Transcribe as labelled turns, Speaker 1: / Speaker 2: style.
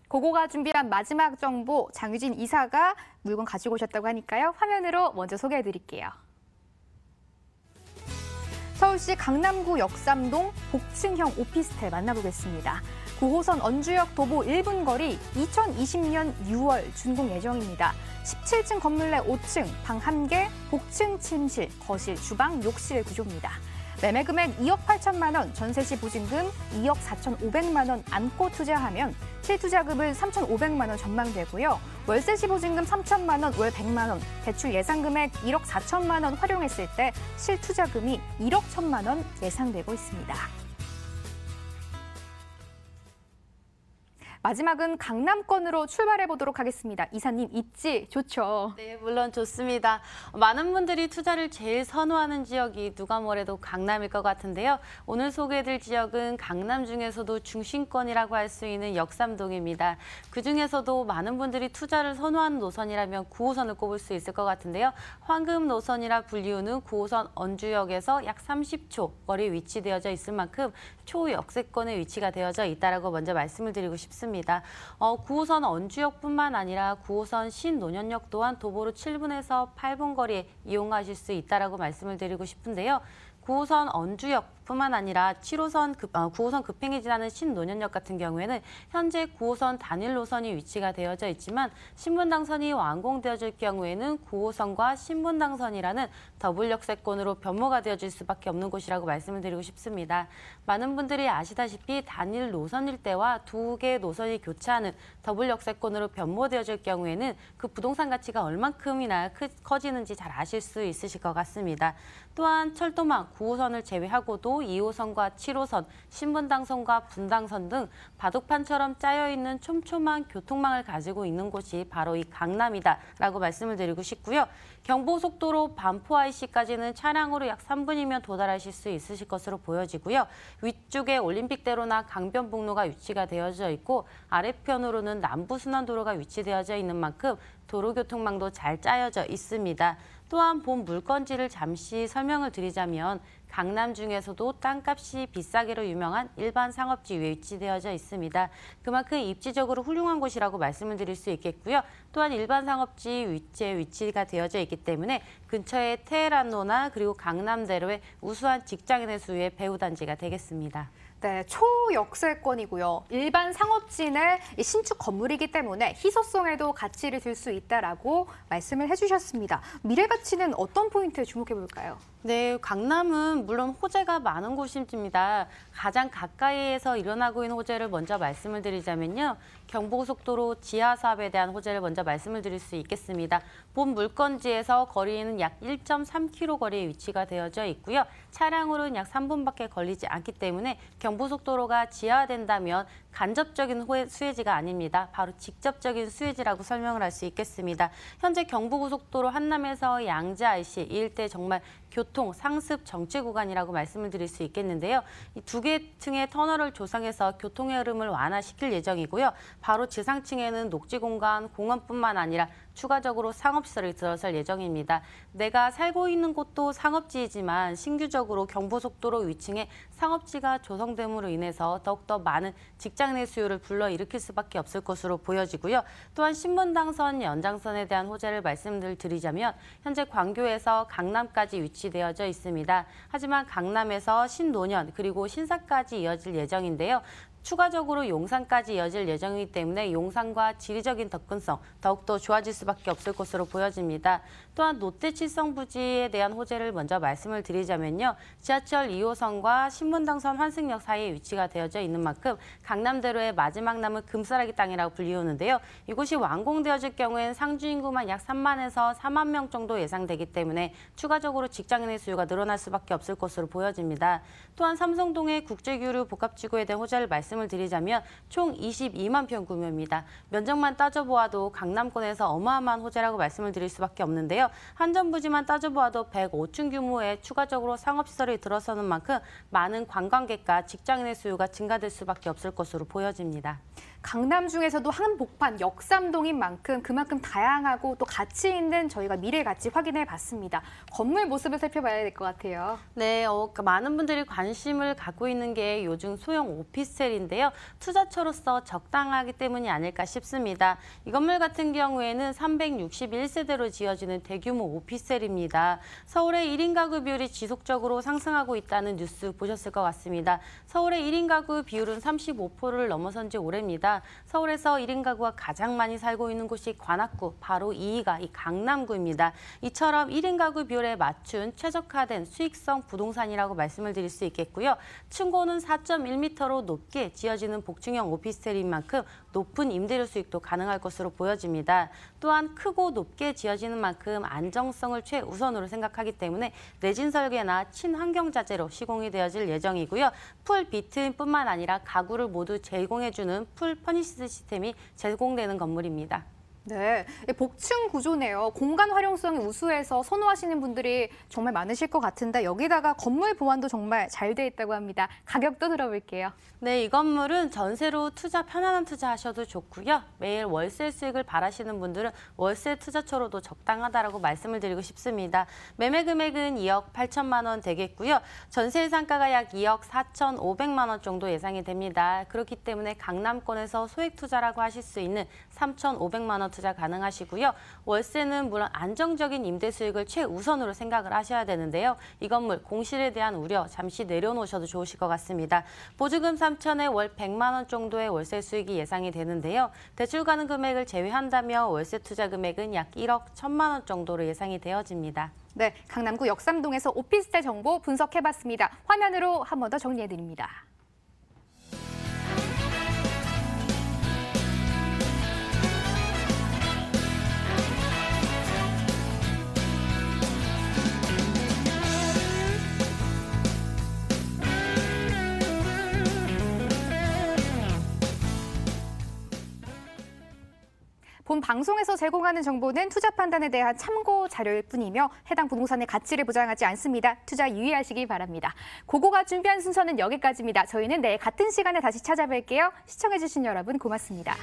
Speaker 1: 고고가 준비한 마지막 정보, 장유진 이사가 물건 가지고 오셨다고 하니까요. 화면으로 먼저 소개해드릴게요. 서울시 강남구 역삼동 복층형 오피스텔 만나보겠습니다. 9호선 언주역 도보 1분 거리 2020년 6월 준공 예정입니다. 17층 건물 내 5층, 방 1개, 복층 침실, 거실, 주방, 욕실 구조입니다. 매매 금액 2억 8천만 원, 전세 시 보증금 2억 4,500만 원 안고 투자하면 실투자금은 3,500만 원 전망되고요. 월세 시 보증금 3천만 원, 월 100만 원, 대출 예상 금액 1억 4천만 원 활용했을 때 실투자금이 1억 1천만 원 예상되고 있습니다. 마지막은 강남권으로 출발해 보도록 하겠습니다. 이사님, 입지 좋죠?
Speaker 2: 네, 물론 좋습니다. 많은 분들이 투자를 제일 선호하는 지역이 누가 뭐래도 강남일 것 같은데요. 오늘 소개해드릴 지역은 강남 중에서도 중심권이라고 할 수 있는 역삼동입니다. 그중에서도 많은 분들이 투자를 선호하는 노선이라면 9호선을 꼽을 수 있을 것 같은데요. 황금 노선이라 불리우는 9호선 언주역에서 약 30초 거리에 위치되어져 있을 만큼 초역세권에 위치가 되어져 있다고 먼저 말씀을 드리고 싶습니다. 9호선 언주역뿐만 아니라 9호선 신논현역 또한 도보로 7분에서 8분 거리에 이용하실 수 있다고 말씀을 드리고 싶은데요. 9호선 언주역뿐만 아니라 9호선 급행이 지나는 신논현역 같은 경우에는 현재 9호선 단일 노선이 위치가 되어져 있지만 신분당선이 완공되어질 경우에는 9호선과 신분당선이라는 더블 역세권으로 변모가 되어질 수밖에 없는 곳이라고 말씀을 드리고 싶습니다. 많은 분들이 아시다시피 단일 노선일 때와 두 개의 노선이 교차하는 더블 역세권으로 변모되어질 경우에는 그 부동산 가치가 얼만큼이나 커지는지 잘 아실 수 있으실 것 같습니다. 또한 철도망 9호선을 제외하고도 2호선과 7호선, 신분당선과 분당선 등 바둑판처럼 짜여있는 촘촘한 교통망을 가지고 있는 곳이 바로 이 강남이다라고 말씀을 드리고 싶고요. 경부고속도로 반포 IC까지는 차량으로 약 3분이면 도달하실 수 있으실 것으로 보여지고요. 위쪽에 올림픽대로나 강변북로가 위치가 되어져 있고 아래편으로는 남부순환도로가 위치되어져 있는 만큼 도로교통망도 잘 짜여져 있습니다. 또한 본 물건지를 잠시 설명을 드리자면 강남 중에서도 땅값이 비싸기로 유명한 일반 상업지 위에 위치되어져 있습니다. 그만큼 입지적으로 훌륭한 곳이라고 말씀을 드릴 수 있겠고요. 또한 일반 상업지 위치에 위치가 되어져 있기 때문에 근처에 테헤란로나 그리고 강남대로의 우수한 직장인의 수의 배후단지가 되겠습니다.
Speaker 1: 네, 초역세권이고요. 일반 상업지 내 신축 건물이기 때문에 희소성에도 가치를 줄 수 있다라고 말씀을 해주셨습니다. 미래 가치는 어떤 포인트에 주목해 볼까요?
Speaker 2: 네, 강남은 물론 호재가 많은 곳입니다. 가장 가까이에서 일어나고 있는 호재를 먼저 말씀을 드리자면요. 경부고속도로 지하 사업에 대한 호재를 먼저 말씀을 드릴 수 있겠습니다. 본 물건지에서 거리는 약 1.3km 거리에 위치가 되어져 있고요. 차량으로는 약 3분밖에 걸리지 않기 때문에 경부고속도로가 지하화된다면 간접적인 수혜지가 아닙니다. 바로 직접적인 수혜지라고 설명을 할 수 있겠습니다. 현재 경부고속도로 한남에서 양재 IC 이 일대 정말 교통, 상습, 정체 구간이라고 말씀을 드릴 수 있겠는데요. 이 두 개 층의 터널을 조성해서 교통의 흐름을 완화시킬 예정이고요. 바로 지상층에는 녹지 공간, 공원뿐만 아니라 추가적으로 상업시설을 들어설 예정입니다. 내가 살고 있는 곳도 상업지이지만 신규적으로 경부고속도로 위층에 상업지가 조성됨으로 인해서 더욱더 많은 직장내 수요를 불러일으킬 수밖에 없을 것으로 보여지고요. 또한 신분당선 연장선에 대한 호재를 말씀드리자면 현재 광교에서 강남까지 위치되어져 있습니다. 하지만 강남에서 신논현 그리고 신사까지 이어질 예정인데요. 추가적으로 용산까지 이어질 예정이기 때문에 용산과 지리적인 접근성 더욱더 좋아질 수밖에 없을 것으로 보여집니다. 또한 롯데칠성 부지에 대한 호재를 먼저 말씀을 드리자면요. 지하철 2호선과 신분당선 환승역 사이에 위치가 되어져 있는 만큼 강남대로의 마지막 남은 금싸라기 땅이라고 불리우는데요. 이곳이 완공되어질 경우엔 상주 인구만 약 3만에서 4만 명 정도 예상되기 때문에 추가적으로 직장인의 수요가 늘어날 수밖에 없을 것으로 보여집니다. 또한 삼성동의 국제교류 복합지구에 대한 호재를 말씀을 드리자면 총 22만 평 규모입니다. 면적만 따져보아도 강남권에서 어마어마한 호재라고 말씀을 드릴 수밖에 없는데요. 한전부지만 따져보아도 105층 규모의 추가적으로 상업시설이 들어서는 만큼 많은 관광객과 직장인의 수요가 증가될 수밖에 없을 것으로 보여집니다.
Speaker 1: 강남 중에서도 한복판 역삼동인 만큼 그만큼 다양하고 또 가치 있는 저희가 미래 가치 확인해 봤습니다. 건물 모습을 살펴봐야 될 것 같아요.
Speaker 2: 네, 많은 분들이 관심을 갖고 있는 게 요즘 소형 오피스텔인데요. 투자처로서 적당하기 때문이 아닐까 싶습니다. 이 건물 같은 경우에는 361세대로 지어지는 대규모 오피스텔입니다. 서울의 1인 가구 비율이 지속적으로 상승하고 있다는 뉴스 보셨을 것 같습니다. 서울의 1인 가구 비율은 35%를 넘어선 지 오래입니다. 서울에서 1인 가구가 가장 많이 살고 있는 곳이 관악구, 바로 2위가 이 강남구입니다. 이처럼 1인 가구 비율에 맞춘 최적화된 수익성 부동산이라고 말씀을 드릴 수 있겠고요. 층고는 4.1m로 높게 지어지는 복층형 오피스텔인 만큼 높은 임대료 수익도 가능할 것으로 보여집니다. 또한 크고 높게 지어지는 만큼 안정성을 최우선으로 생각하기 때문에 내진 설계나 친환경 자재로 시공이 되어질 예정이고요. 풀 비트인뿐만 아니라 가구를 모두 제공해주는 풀 퍼니시드 시스템이 제공되는 건물입니다.
Speaker 1: 네, 복층 구조네요. 공간 활용성이 우수해서 선호하시는 분들이 정말 많으실 것 같은데 여기다가 건물 보안도 정말 잘 돼 있다고 합니다. 가격도 들어볼게요.
Speaker 2: 네, 이 건물은 전세로 편안한 투자하셔도 좋고요. 매일 월세 수익을 바라시는 분들은 월세 투자처로도 적당하다라고 말씀을 드리고 싶습니다. 매매 금액은 2억 8천만 원 되겠고요. 전세 상가가 약 2억 4,500만 원 정도 예상이 됩니다. 그렇기 때문에 강남권에서 소액 투자라고 하실 수 있는 3,500만 원 투자 가능하시고요. 월세는 물론 안정적인 임대 수익을 최우선으로 생각을 하셔야 되는데요. 이 건물 공실에 대한 우려 잠시 내려놓으셔도 좋으실 것 같습니다. 보증금 3천에 월 100만 원 정도의 월세 수익이 예상이 되는데요. 대출 가능 금액을 제외한다면 월세 투자 금액은 약 1억 1천만 원 정도로 예상이 되어집니다.
Speaker 1: 네, 강남구 역삼동에서 오피스텔 정보 분석해봤습니다. 화면으로 한 번 더 정리해드립니다. 본 방송에서 제공하는 정보는 투자 판단에 대한 참고 자료일 뿐이며 해당 부동산의 가치를 보장하지 않습니다. 투자 유의하시기 바랍니다. 고고가 준비한 순서는 여기까지입니다. 저희는 내일 같은 시간에 다시 찾아뵐게요. 시청해주신 여러분 고맙습니다.